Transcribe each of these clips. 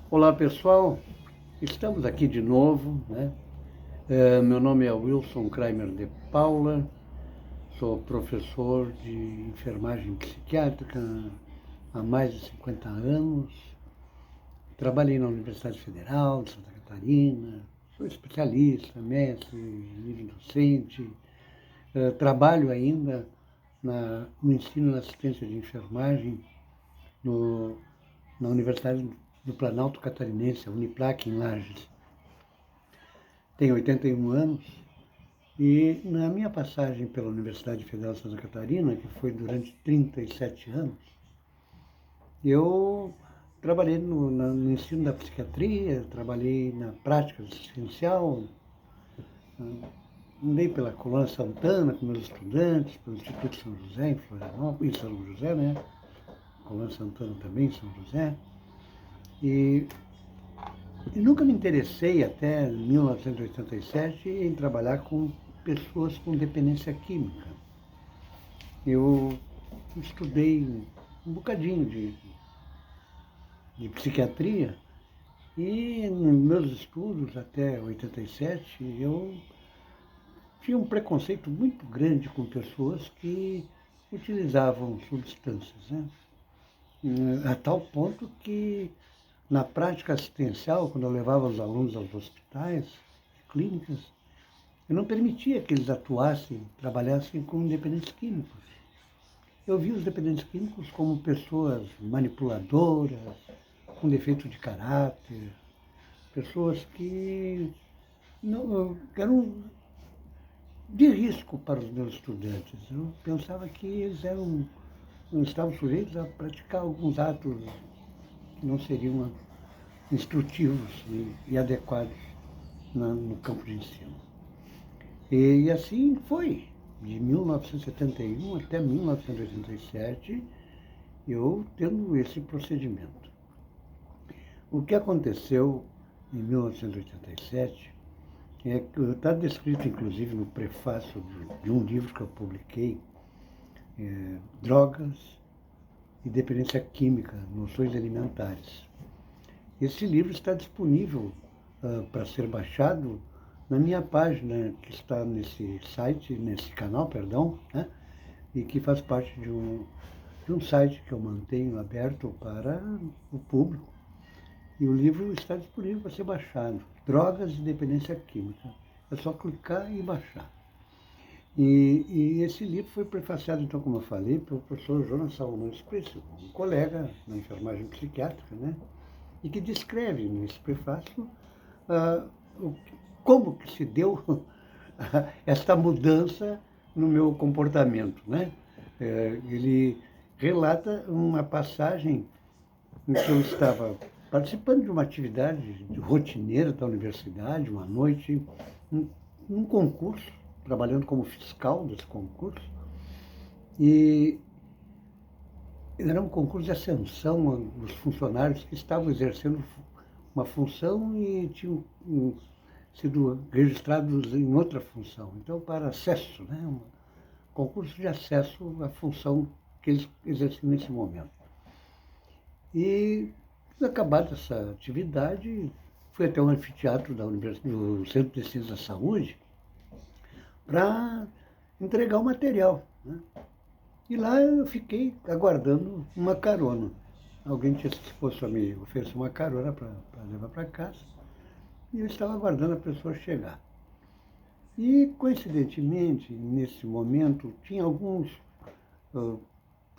Olá pessoal, estamos aqui de novo, né? Meu nome é Wilson Kramer de Paula, sou professor de enfermagem psiquiátrica há mais de 50 anos, trabalhei na Universidade Federal de Santa Catarina, sou especialista, mestre, livre docente, trabalho ainda no ensino na assistência de enfermagem no, na Universidade do Planalto Catarinense, a Uniplac, em Lages. Tenho 81 anos e na minha passagem pela Universidade Federal de Santa Catarina, que foi durante 37 anos, eu trabalhei no ensino da psiquiatria, trabalhei na prática assistencial, andei pela Colônia Santana com meus estudantes, pelo Instituto São José, em Florianópolis, em São José, né? Colônia Santana também, em São José. E nunca me interessei, até 1987, em trabalhar com pessoas com dependência química. Eu estudei um bocadinho de psiquiatria e nos meus estudos até 87 eu tinha um preconceito muito grande com pessoas que utilizavam substâncias, né? A tal ponto que na prática assistencial, quando eu levava os alunos aos hospitais, clínicas, eu não permitia que eles atuassem, trabalhassem com dependentes químicos. Eu vi os dependentes químicos como pessoas manipuladoras, com defeito de caráter, pessoas que não, eram de risco para os meus estudantes. Eu pensava que eles estavam sujeitos a praticar alguns atos que não seriam instrutivos e adequados no campo de ensino. E assim foi. De 1971 até 1987, eu tendo esse procedimento. O que aconteceu em 1987 é que está descrito, inclusive, no prefácio de um livro que eu publiquei, Drogas e Dependência Química, Noções Alimentares. Esse livro está disponível para ser baixado na minha página, que está nesse site, nesse canal, perdão, né? E que faz parte de um site que eu mantenho aberto para o público. E o livro está disponível para ser baixado. Drogas e Dependência Química. É só clicar e baixar. E esse livro foi prefaciado, então, como eu falei, pelo professor Jonas Salomão Spritz, um colega na enfermagem psiquiátrica, né? E que descreve nesse prefácio como que se deu esta mudança no meu comportamento, né? Ele relata uma passagem em que eu estava participando de uma atividade rotineira da universidade, uma noite, num concurso, trabalhando como fiscal desse concurso, e era um concurso de ascensão dos funcionários que estavam exercendo uma função e tinham sido registrados em outra função. Então, para acesso, né? Um concurso de acesso à função que eles exerciam nesse momento. E, acabada essa atividade, fui até o anfiteatro do Centro de Ciências da Saúde para entregar o material, né? E lá eu fiquei aguardando uma carona. Alguém tinha se disposto a me oferecer uma carona para levar para casa. E eu estava aguardando a pessoa chegar. E, coincidentemente, nesse momento, tinha alguns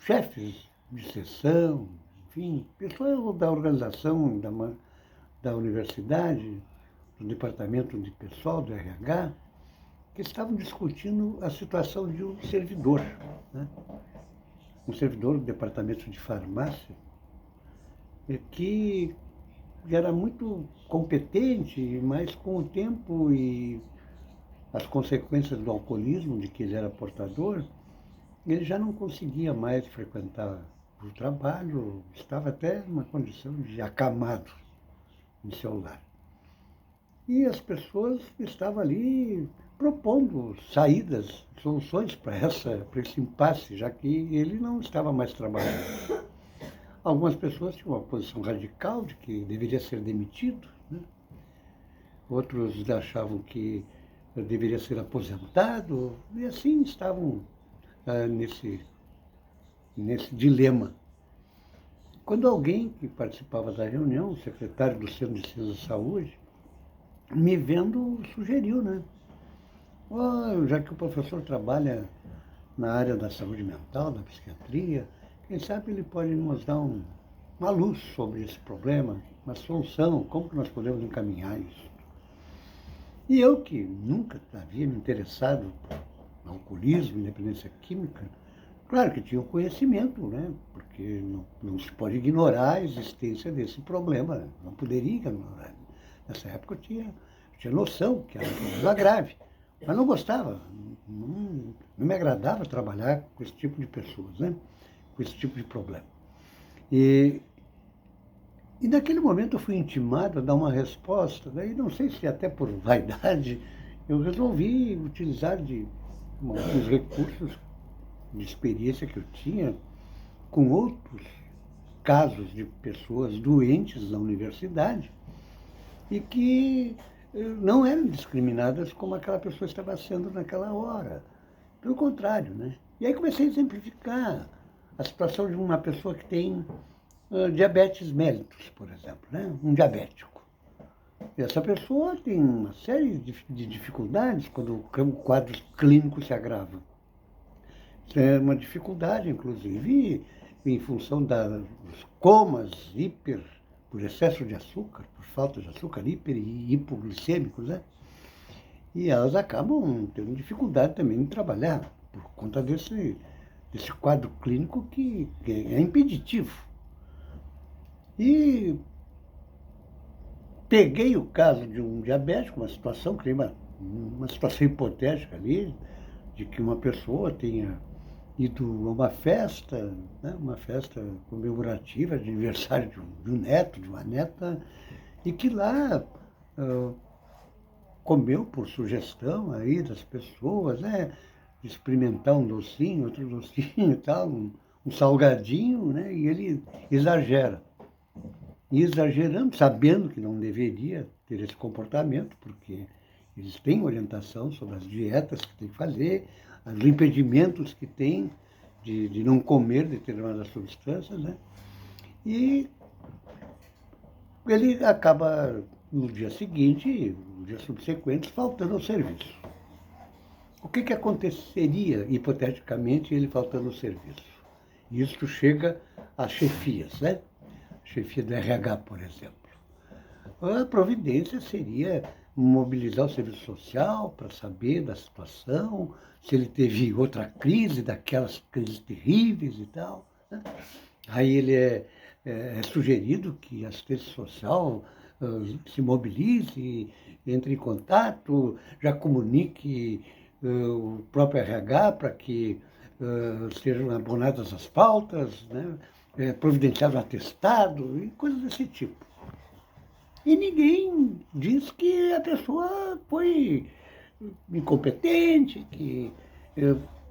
chefes de seção, enfim, pessoas da organização da universidade, do departamento de pessoal, do RH, que estavam discutindo a situação de um servidor, né? Um servidor do departamento de farmácia, que era muito competente, mas com o tempo e as consequências do alcoolismo de que ele era portador, ele já não conseguia mais frequentar o trabalho, estava até numa condição de acamado em seu lar. E as pessoas estavam ali propondo saídas, soluções para esse impasse, já que ele não estava mais trabalhando. Algumas pessoas tinham uma posição radical de que deveria ser demitido, né? Outros achavam que deveria ser aposentado, e assim estavam nesse dilema. Quando alguém que participava da reunião, o secretário do Centro de Ciência da Saúde, me vendo, sugeriu, né? Oh, já que o professor trabalha na área da saúde mental, da psiquiatria, quem sabe ele pode nos dar uma luz sobre esse problema, uma solução, como que nós podemos encaminhar isso. E eu, que nunca havia me interessado no alcoolismo, dependência química, claro que tinha o conhecimento, né? Porque não se pode ignorar a existência desse problema, né? Não poderia ignorar. Nessa época eu tinha noção que era um problema grave, mas não gostava, não me agradava trabalhar com esse tipo de pessoas, né? Com esse tipo de problema. E naquele momento eu fui intimado a dar uma resposta, daí não sei se até por vaidade, eu resolvi utilizar de alguns recursos de experiência que eu tinha com outros casos de pessoas doentes na universidade e que não eram discriminadas como aquela pessoa estava sendo naquela hora. Pelo contrário, né? E aí comecei a exemplificar a situação de uma pessoa que tem diabetes mellitus, por exemplo, né? Um diabético. E essa pessoa tem uma série de dificuldades quando o quadro clínico se agrava. Isso é uma dificuldade, inclusive, em função dos comas por excesso de açúcar, por falta de açúcar, hiper e hipoglicêmicos, né? E elas acabam tendo dificuldade também em trabalhar, por conta desse quadro clínico que é impeditivo. E peguei o caso de um diabético, criei uma situação hipotética ali, de que uma pessoa tenha ido a uma festa, né, uma festa comemorativa de aniversário de um neto, de uma neta, e que lá comeu por sugestão aí das pessoas, né, de experimentar um docinho, outro docinho e tal, um salgadinho, né, e ele exagera. E exagerando, sabendo que não deveria ter esse comportamento, porque eles têm orientação sobre as dietas que tem que fazer, os impedimentos que tem de não comer determinadas substâncias, né? E ele acaba, no dia seguinte, no dia subsequente, faltando ao serviço. O que aconteceria, hipoteticamente, ele faltando ao serviço? Isso chega às chefias, né? Chefia do RH, por exemplo. A providência seria mobilizar o serviço social para saber da situação, se ele teve outra crise, daquelas crises terríveis e tal, né? Aí ele é sugerido que a assistência social se mobilize, entre em contato, já comunique o próprio RH para que sejam abonadas as pautas, né? Providenciado um atestado e coisas desse tipo. E ninguém diz que a pessoa foi incompetente, que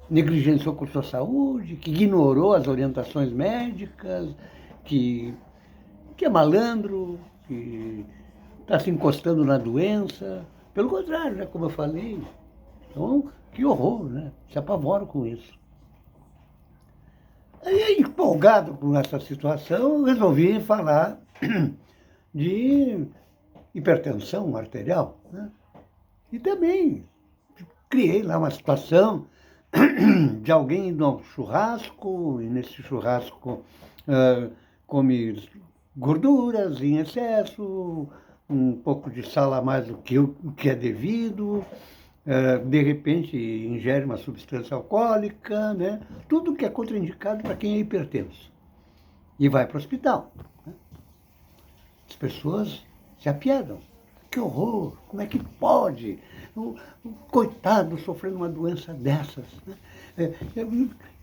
negligenciou com sua saúde, que ignorou as orientações médicas, que é malandro, que está se encostando na doença. Pelo contrário, né, como eu falei. Então, que horror, né? Se apavoro com isso. Aí, empolgado com essa situação, resolvi falar de hipertensão arterial, né? E também criei lá uma situação de alguém indo ao churrasco, e nesse churrasco come gorduras em excesso, um pouco de sal a mais do que o que é devido, de repente ingere uma substância alcoólica, né? Tudo que é contraindicado para quem é hipertenso. E vai para o hospital. Né? As pessoas se apiedam. Que horror! Como é que pode? O coitado sofrendo uma doença dessas. Né?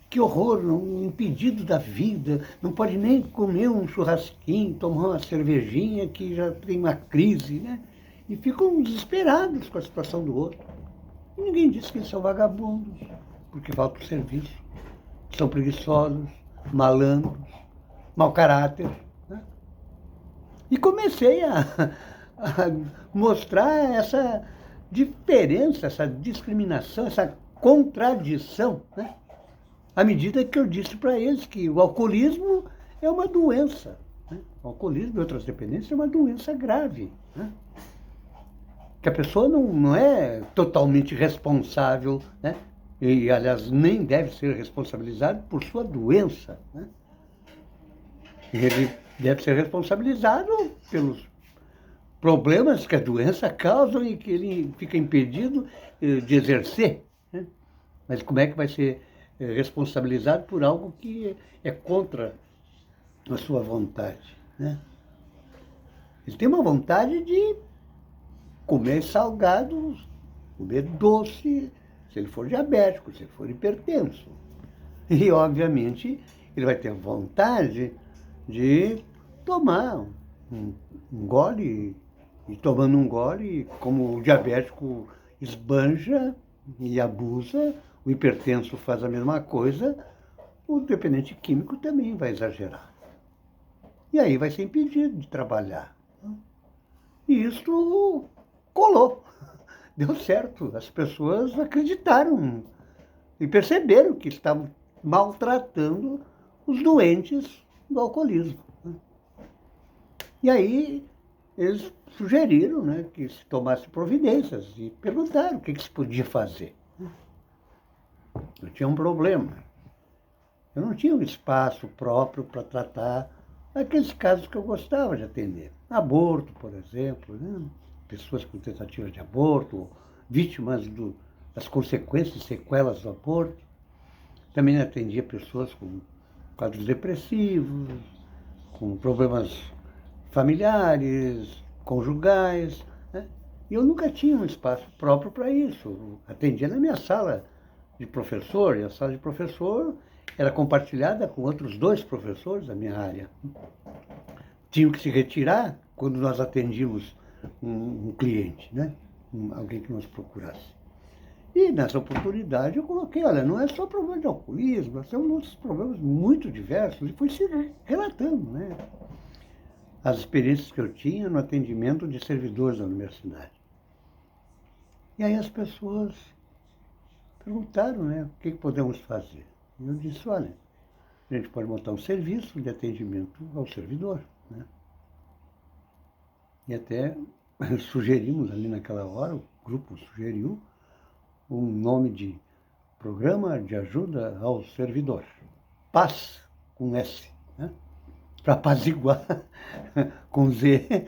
Que horror, um impedido da vida, não pode nem comer um churrasquinho, tomar uma cervejinha que já tem uma crise, né? E ficam desesperados com a situação do outro. E ninguém diz que eles são vagabundos, porque falta o serviço. São preguiçosos, malandros, mau caráter. Né? E comecei a mostrar essa diferença, essa discriminação, essa contradição, né? À medida que eu disse para eles que o alcoolismo é uma doença. Né? O alcoolismo e outras dependências é uma doença grave. Né? Que a pessoa não é totalmente responsável, né? E, aliás, nem deve ser responsabilizado por sua doença. Né? Ele deve ser responsabilizado pelos problemas que a doença causa e que ele fica impedido de exercer. Né? Mas como é que vai ser responsabilizado por algo que é contra a sua vontade? Né? Ele tem uma vontade de comer salgados, comer doce, se ele for diabético, se ele for hipertenso. E, obviamente, ele vai ter vontade de tomar um gole, e tomando um gole, como o diabético esbanja e abusa, o hipertenso faz a mesma coisa, o dependente químico também vai exagerar. E aí vai ser impedido de trabalhar. E isso colou. Deu certo. As pessoas acreditaram e perceberam que estavam maltratando os doentes do alcoolismo. E aí eles sugeriram, né, que se tomasse providências e perguntaram o que se podia fazer. Eu tinha um problema. Eu não tinha um espaço próprio para tratar aqueles casos que eu gostava de atender. Aborto, por exemplo, né? Pessoas com tentativas de aborto, vítimas das consequências e sequelas do aborto. Também atendia pessoas com quadros depressivos, com problemas familiares, conjugais. Né? E eu nunca tinha um espaço próprio para isso. Eu atendia na minha sala de professor, e a sala de professor era compartilhada com outros 2 professores da minha área. Tinham que se retirar quando nós atendíamos um cliente, né? Alguém que nos procurasse. E nessa oportunidade eu coloquei, olha, não é só problema de alcoolismo, são outros problemas muito diversos, e fui se relatando, né? As experiências que eu tinha no atendimento de servidores da universidade. E aí as pessoas perguntaram, né, o que podemos fazer? E eu disse, olha, a gente pode montar um serviço de atendimento ao servidor. Né? E até sugerimos ali naquela hora, o grupo sugeriu, um nome de Programa de Ajuda ao Servidor. Paz, com S, né? Para apaziguar, com Z,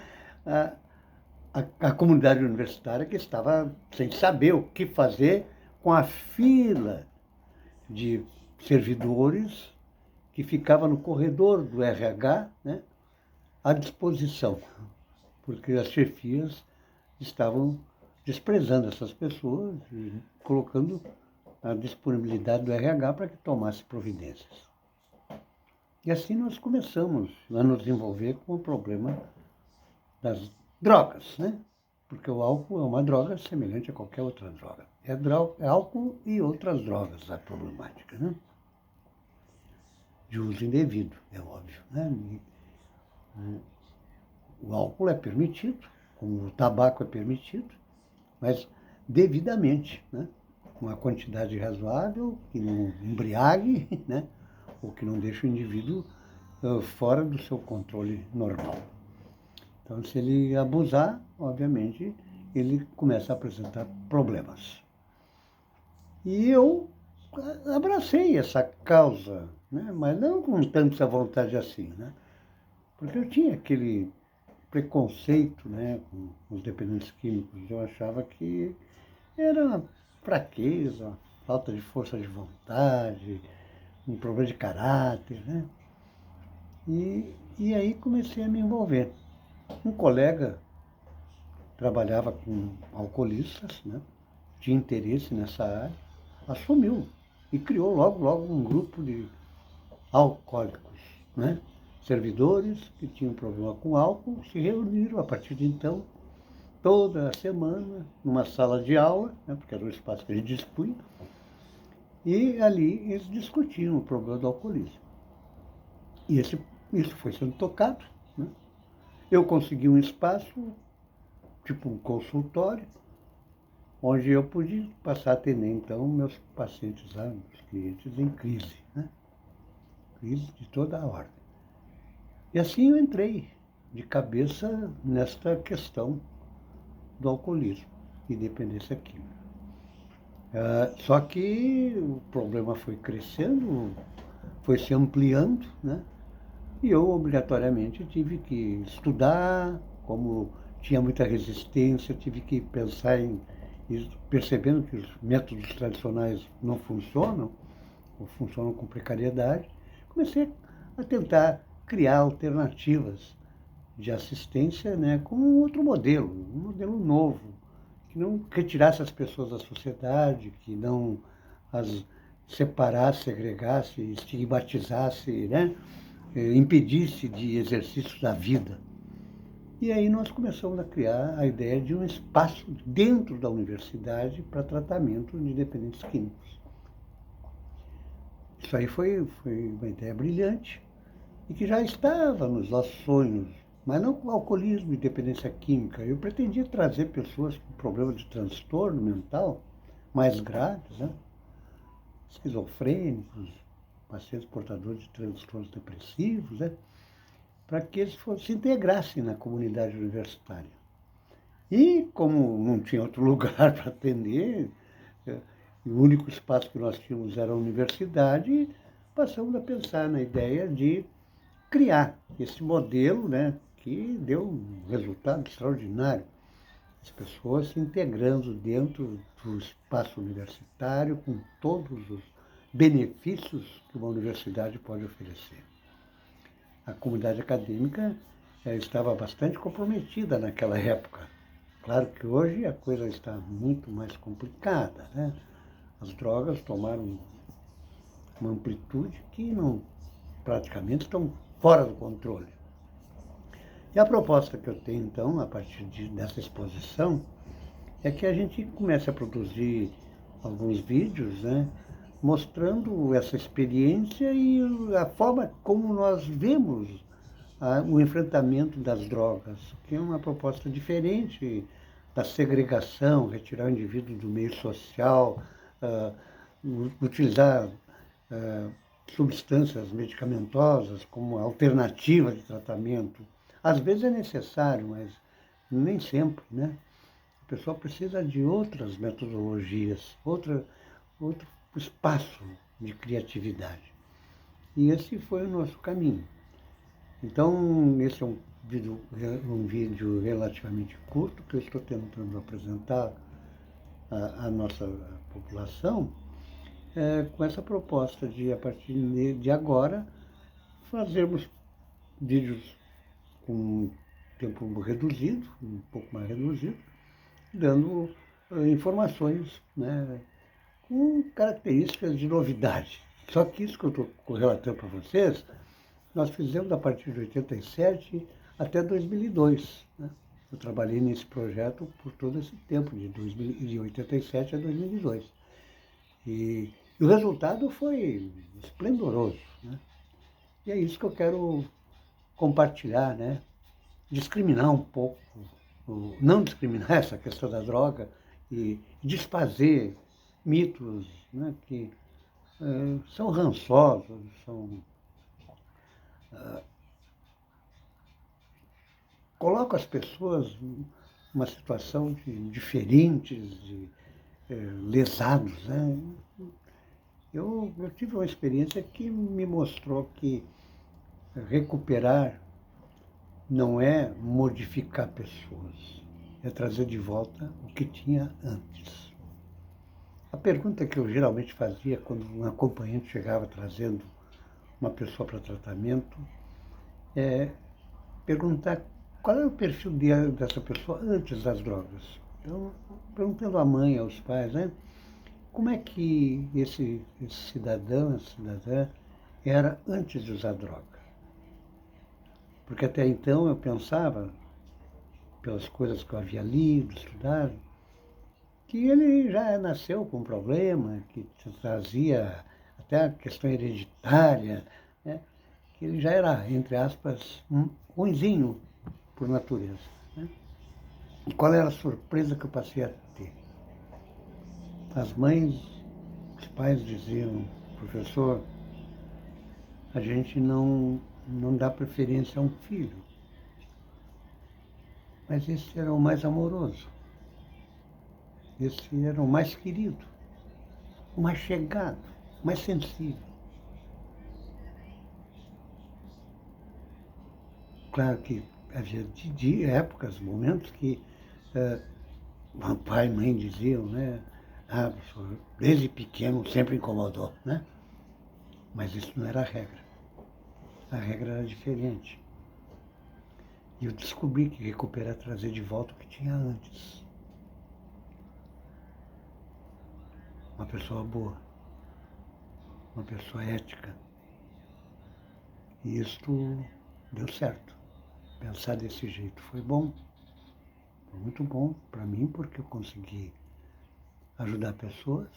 a comunidade universitária que estava sem saber o que fazer com a fila de servidores que ficava no corredor do RH, né, à disposição, porque as chefias estavam desprezando essas pessoas e colocando a disponibilidade do RH para que tomasse providências. E assim nós começamos a nos envolver com o problema das drogas, né? Porque o álcool é uma droga semelhante a qualquer outra droga. É álcool e outras drogas a problemática, né? De uso indevido, é óbvio, né? O álcool é permitido, como o tabaco é permitido, mas devidamente, né? Uma quantidade razoável, que não embriague, né? Ou que não deixe o indivíduo fora do seu controle normal. Então, se ele abusar, obviamente, ele começa a apresentar problemas. E eu abracei essa causa, né? Mas não com tanta vontade assim, né? Porque eu tinha aquele preconceito, né, com os dependentes químicos. Eu achava que era fraqueza, falta de força de vontade, um problema de caráter, né? E aí comecei a me envolver. Um colega trabalhava com alcoolistas, né? Tinha interesse nessa área, assumiu e criou logo um grupo de alcoólicos, né? Servidores que tinham problema com álcool se reuniram a partir de então, toda semana, numa sala de aula, né? Porque era o espaço que ele dispunha, e ali eles discutiam o problema do alcoolismo. E esse isso foi sendo tocado, né? Eu consegui um espaço, tipo um consultório, onde eu pude passar a atender, então, meus pacientes lá, meus clientes em crise, né? Crise de toda a ordem. E assim eu entrei de cabeça nesta questão do alcoolismo e dependência química. Só que o problema foi crescendo, foi se ampliando, né? E eu obrigatoriamente tive que estudar, como tinha muita resistência, tive que pensar em, percebendo que os métodos tradicionais não funcionam, ou funcionam com precariedade, comecei a tentar criar alternativas de assistência, né, com um modelo novo, que não retirasse as pessoas da sociedade, que não as separasse, segregasse, estigmatizasse, né, impedisse de exercício da vida. E aí nós começamos a criar a ideia de um espaço dentro da universidade para tratamento de dependentes químicos. Isso aí foi uma ideia brilhante e que já estava nos nossos sonhos, mas não com alcoolismo e dependência química. Eu pretendia trazer pessoas com problemas de transtorno mental mais graves, né? Esquizofrênicos, pacientes portadores de transtornos depressivos, né? Para que eles se integrassem na comunidade universitária. E como não tinha outro lugar para atender, o único espaço que nós tínhamos era a universidade, passamos a pensar na ideia de criar esse modelo, né, que deu um resultado extraordinário. As pessoas se integrando dentro do espaço universitário com todos os benefícios que uma universidade pode oferecer. A comunidade acadêmica estava bastante comprometida naquela época. Claro que hoje a coisa está muito mais complicada, né? As drogas tomaram uma amplitude que não praticamente estão fora do controle. E a proposta que eu tenho, então, a partir dessa exposição, é que a gente comece a produzir alguns vídeos, né, mostrando essa experiência e a forma como nós vemos o enfrentamento das drogas, que é uma proposta diferente da segregação, retirar o indivíduo do meio social, utilizar substâncias medicamentosas como alternativa de tratamento. Às vezes é necessário, mas nem sempre, né? A pessoa precisa de outras metodologias, outro espaço de criatividade. E esse foi o nosso caminho. Então, esse é um vídeo relativamente curto que eu estou tentando apresentar à nossa população, com essa proposta de, a partir de agora, fazermos vídeos com um tempo reduzido, um pouco mais reduzido, dando informações, né, com características de novidade. Só que isso que eu estou relatando para vocês, nós fizemos a partir de 87 até 2002. Né? Eu trabalhei nesse projeto por todo esse tempo, de 87 a 2002. E o resultado foi esplendoroso. Né? E é isso que eu quero compartilhar, né? Discriminar um pouco, não discriminar essa questão da droga e desfazer mitos, né, que são rançosos, colocam as pessoas numa situação de diferentes, de lesados. Né? Eu tive uma experiência que me mostrou que recuperar não é modificar pessoas, é trazer de volta o que tinha antes. A pergunta que eu geralmente fazia quando um acompanhante chegava trazendo uma pessoa para tratamento é perguntar qual é o perfil dessa pessoa antes das drogas. Então, perguntando à mãe, aos pais, né, como é que esse cidadão, essa cidadã, era antes de usar droga. Porque até então eu pensava, pelas coisas que eu havia lido, estudado, que ele já nasceu com um problema, que trazia até a questão hereditária, né? que ele já era, entre aspas, ruinzinho por natureza. Né? E qual era a surpresa que eu passei a ter? As mães, os pais diziam, professor, a gente não dá preferência a um filho, mas esse era o mais amoroso, esse era o mais querido, o mais chegado, o mais sensível. Claro que havia épocas, momentos que pai e mãe diziam, né? Ah, professor, desde pequeno sempre incomodou, né? Mas isso não era a regra. A regra era diferente. E eu descobri que recuperar é trazer de volta o que tinha antes. Uma pessoa boa, uma pessoa ética. E isto deu certo. Pensar desse jeito foi bom. Foi muito bom para mim, porque eu consegui ajudar pessoas.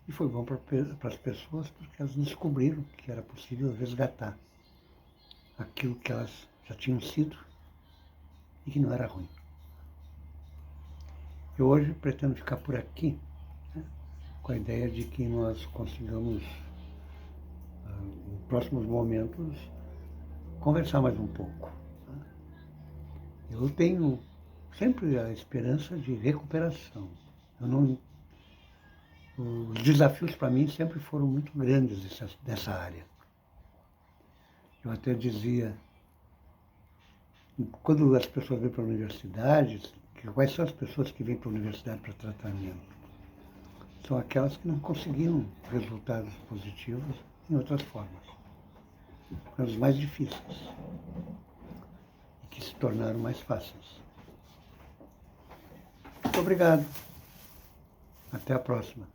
E foi bom para as pessoas, porque elas descobriram que era possível resgatar aquilo que elas já tinham sido e que não era ruim. Eu hoje pretendo ficar por aqui, né, com a ideia de que nós consigamos, em próximos momentos, conversar mais um pouco. Né? Eu tenho sempre a esperança de recuperação. Os desafios para mim sempre foram muito grandes nessa área. Eu até dizia, quando as pessoas vêm para a universidade, quais são as pessoas que vêm para a universidade para tratamento? São aquelas que não conseguiram resultados positivos em outras formas. Foram os mais difíceis e que se tornaram mais fáceis. Muito obrigado. Até a próxima.